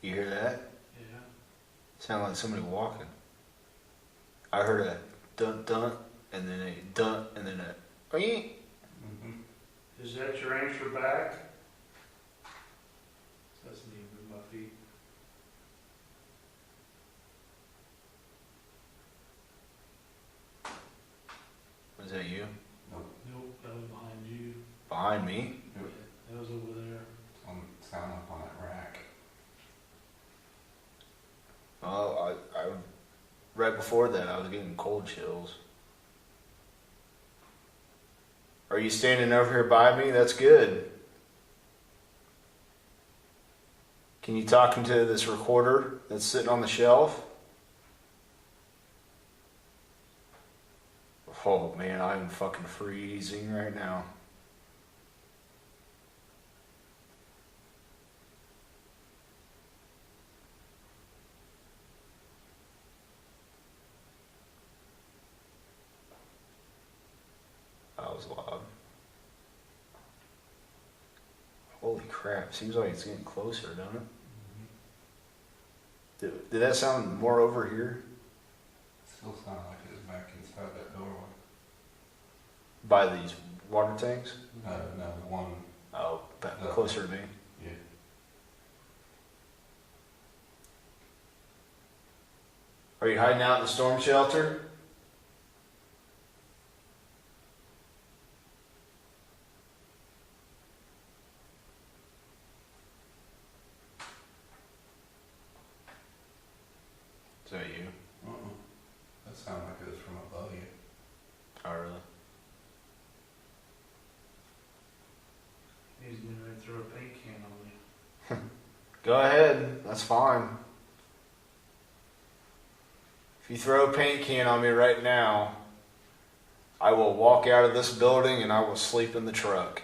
You hear that? Yeah. Sounded like somebody walking. I heard a dun dun, and then a dun, and then a eek. Is that your answer back? Doesn't even move my feet. Was that you? Nope, that was behind you. Behind me? Yeah, that was over there. Sound up on that rack. Oh, I right before that, I was getting cold chills. Are you standing over here by me? That's good. Can you talk into this recorder that's sitting on the shelf? Oh man, I'm fucking freezing right now. That was loud. Holy crap, seems like it's getting closer, don't it? Did that sound more over here? Still sound like it was back inside that doorway. By these water tanks? No, the one. Oh, back closer to me. Yeah. Are you hiding out in the storm shelter? Is that you? That sounded like it was from above you. Oh, really? He's getting ready to throw a paint can on me. Go ahead. That's fine. If you throw a paint can on me right now, I will walk out of this building and I will sleep in the truck.